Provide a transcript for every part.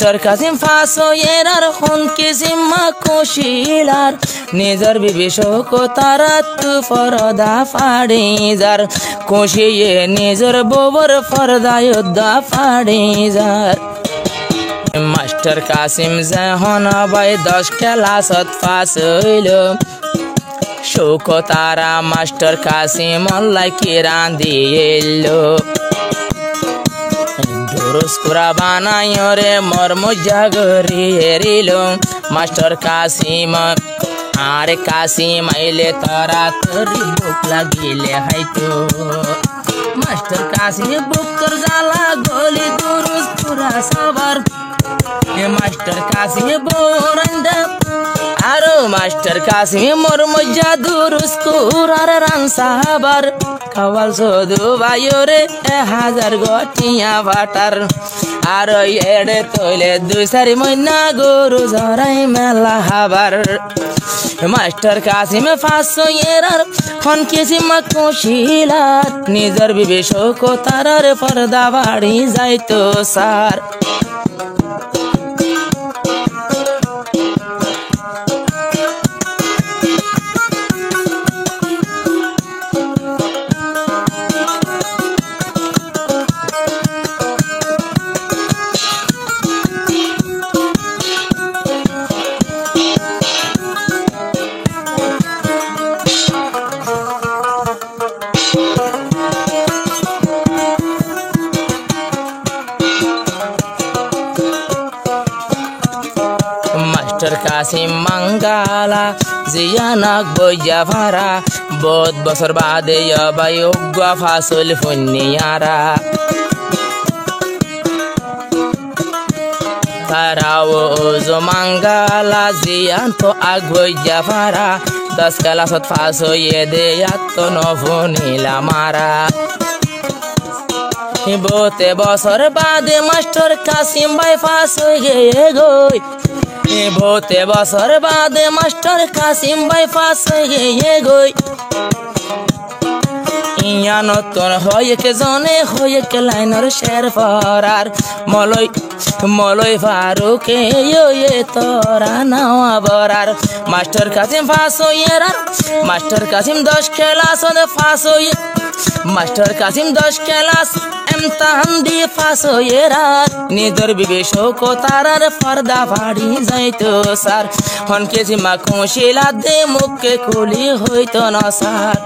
master Qasim ফাঁসো error হনকে জিম্মা খুশিলার নিজের বিবেশক তারা তু ফরদা ফাড়ি যার খুশিয়ে নিজের ববর ফরদায়ুদ্ধা ফাড়ি যার মাস্টার কাসিম যখন ভাই 10 ক্লাসত পাস হইল শোক তারা মাস্টার কাসিম আল্লাহ কি রাঁধিল দুরুস কুরা বানাইও রে মর্ম জাগরি হেরিল মাস্টার কাসিম আরে কাসিম আইলে তারা তরি বুক লাগিলে হাইতো মাস্টার কাসিম বুক তোর জ্বালা গলি দুরুস কুরা সবার মাস্টার কাসিম বোরান্দা আরো মাস্টার কাসিম মোর মজ্জা দুরুস কুরার রান সাহাবার খাওয়াল সদু ভাইরে 1000 গটিয়া বাটার আর এড়ে তৈলে 2-4 মহিনা গরু জরাই মেলা হাবার মাস্টার কাসিম 500 এরার হন কিসিমা খুশিলাত নিজের বিবেশক তারার পর্দা বাড়ি যাইতো সার মাস্টার কাসিম মাঙ্গালা জিয়ানাক বইয়া ভাড়া বহুত বছর বাদে ভাই অজ্ঞা ফাসল ফন্নিয়ারা তারাও ওজো মাঙ্গালা জিয়ান তো আগ বইয়া ভাড়া 10 ক্লাসত ফাস হইয়ে দে তো নফনিলা মারা বহুতে বছর বাদে মাস্টার কাসিম ভাই ফাস হয়ে গই বহুতে বছর বাদে মাস্টার কাসিম ভাই ফাস হয়ে গই ইয়া নতুন হয়ে কে জনে হয়ে কে লাইনের শের ফরার মলয় ফারুকে ইয়ে তোরা নাওয়া বরার মাস্টার কাসিম ফাস হয়ে মাস্টার কাসিম 10 ক্লাস ফাস হয়ে মাস্টার কাসিম 10 ক্লাস এমতাহান দিয়ে ফাস হয়ে নিজের বিবেশক তারার পর্দা বাড়ি যাইতো সার হন কিসিমা খুশিলা দে মুখে খুলি হইতো না সার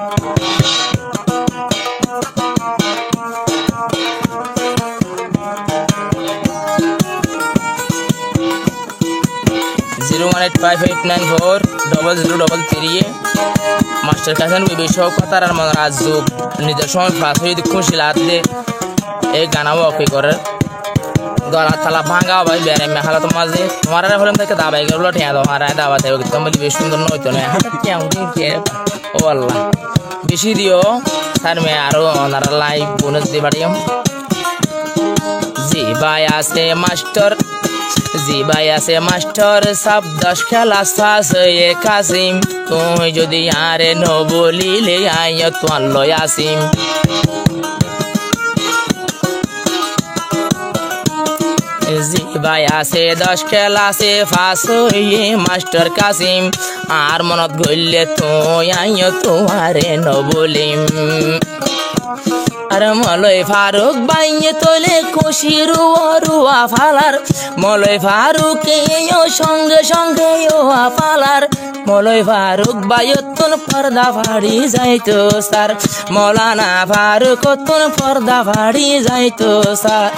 মাস্টার কাসিম বিবেশক তারার মনোরাজ যুগ নিজের সময় ফাঁস হয়ে খুশিলা দে এই গানাও অপি করে গলা তালা ভাঙা ভাই বেড়ে মেহালা তো মাঝে তোমার হলাম থেকে দাবাই গেল ঠেয়া দাও আর দাবা দেবে কিন্তু বলি বেশ সুন্দর নইতো না ও আল্লাহ বেশি দিও স্যার মেয়ে আরো ওনারা লাইভ বোনাস দিয়ে পাঠিয়ে জি ভাই আছে মাস্টার সব 10 ক্লাস ফাস হয়ে কাসিম তুই যদি আরে ন বলিলে আয় তো লয় আসিম জি ভাই আছে 10 ক্লাসে ফাস হয়ে মাস্টার কাসিম আর মনত গইলে তুই আয় তো আরে ন বলিম আর মলয় ফারুক বাইয়ে তোলে খুশি রুয়া ফালার মলয় ফারুক সঙ্গে সঙ্গে ফালার মলয় ফারুক বাইয়তন পর্দা ফাড়ি যাইতো সার মৌলানা ফারুক পর্দা ফাড়ি যাইতো সার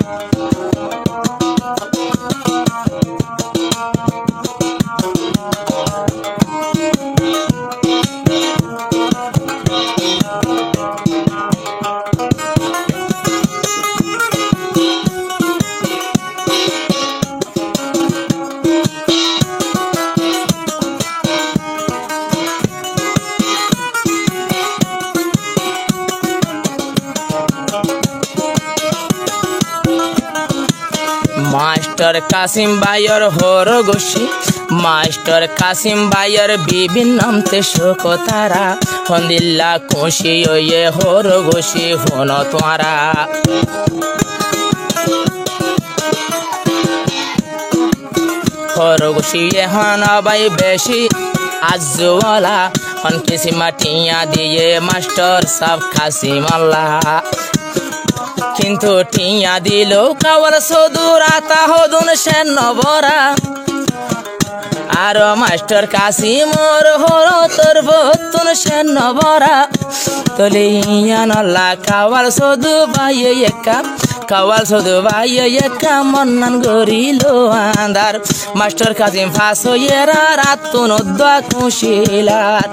মাস্টার কাসিম ভাইয়ের হরগোশী মাস্টার কাসিম ভাইয়ের বিভিন্ন নামতে শোক তারা হন্দিল্লা খুশি হয়ে হরগোশী হন তোরা খরগোশিয়ে হন ভাই বেশি আজওয়ালা হন কিসি মাটিয়া দিয়ে মাস্টার সাব খাসি মাল্লা কিন্তু টিয়া দিল কাওয়াল সদুর আতা হদুন সেন নবরা আর মাস্টার কাসিমর হর তোর বতুন সেন নবরা তলিয়া নল্লা কাওয়াল সদু ভাই একা কাওয়াল সদু ভাই একা মন্নান গরিল আন্দার মাস্টার কাসিম ফাঁসো এরা রাতুন দোয়া কুশিলার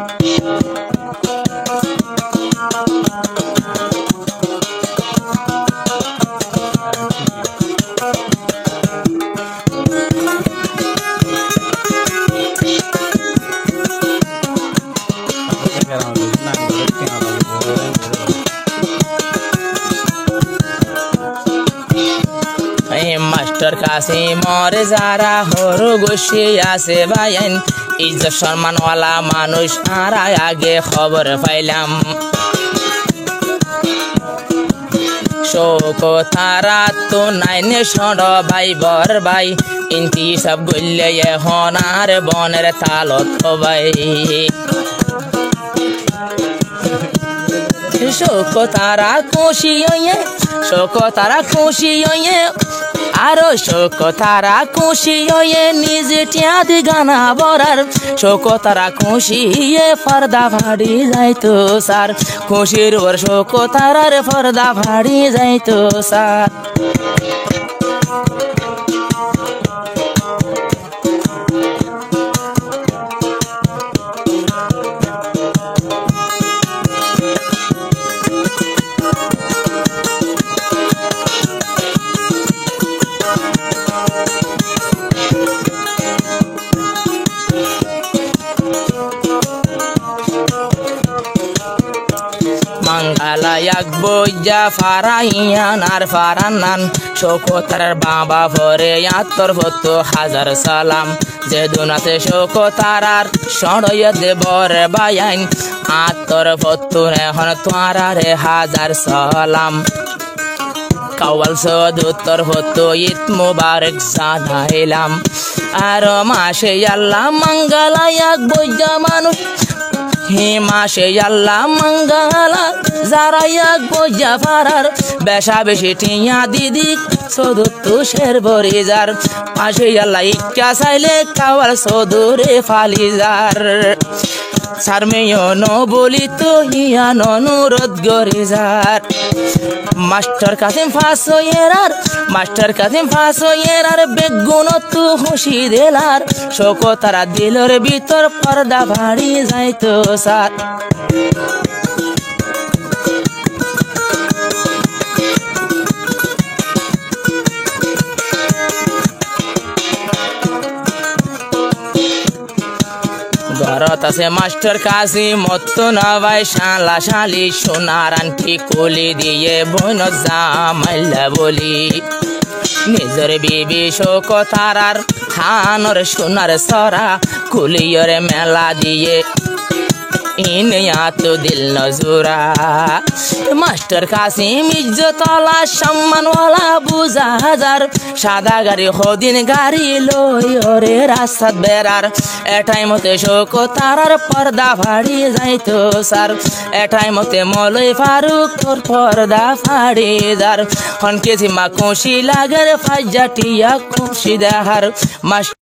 মাস্টার কাসিমর যারা খরগোশি আছে ভাইন ইজ্জত সম্মানওয়ালা মানুষ আর আগে খবর পাইলাম শোক তারা তো নাইনে সড় ভাই বর ভাই ইন্তি সব গল্লে এখন আর বনের তালত ভাই শোক তারা খুশি হইয়ে শোক তারা খুশি হইয়ে আরো শোক তারা খুশি হইয়ে নিজে টিয়াদি গানা বরার শোক তারা খুশি পর্দা ভাড়ি যাইতো সার খুশির ওর শোক তারার পর্দা ভাড়ি যাইতো সার মাঙ্গালায়াক বইয়া ফারাইয়ান আর ফারান্নান শোকতার বাবা ভরে আত্মর ভত্ত হাজার সালাম যে দুনাতে শোকতারার সড়ইয়া দেবর বায়াইন আত্মর ভত্তুর এখন তোয়ারে হাজার সালাম কাওয়াল সদুত্তর ভত্ত ঈদ মুবারক জানাইলাম আর মাসে আল্লাহ মাঙ্গালায়াক বইয়া মানুষ হে মাসে আল্লাহ মঙ্গলা যারা এক বইয়া ফারার বেশা বেশি টিয়া দিদি সদুত্তু শের বরিজার মাসে আল্লাহ ইচ্ছা চাইলে কাওয়াল সদুরে ফালিজার সারমেয় ন বলি তো হিয়া অনুরোধ গরিজার master Qasim ফাঁসো error master Qasim ফাঁসো error বেগুন তু খুশি দিলার শোক তারা দিলর ভিতর পর্দা ভাড়ি যাইতো সার ঘরত আছে মাস্টার কাসিম মত না ভাই শালা শালি সোনার আন্টি কুলি দিয়ে বোন জামাইলা বলি নিজের বিবি শোক তারার খানর সোনার সরা কুলিয়র মেলা দিয়ে ইনিয়া তো দিল নজুরা মাস্টার কাসিম ইজ্জতওয়ালা সম্মানওয়ালা বুঝা হাজার সাদা গাড়ি হদিন গাড়ি লই ওরে রাস্তাত বেড়ার এটাই মতে শোক তারার পর্দা ভাড়ি যাইতো সার এটাই মতে মলই ফারুক তোর পর্দা ফাড়ি যার হন কেজি মা খুশি লাগের ফাইজাটিয়া খুশি দেহার মাস্টার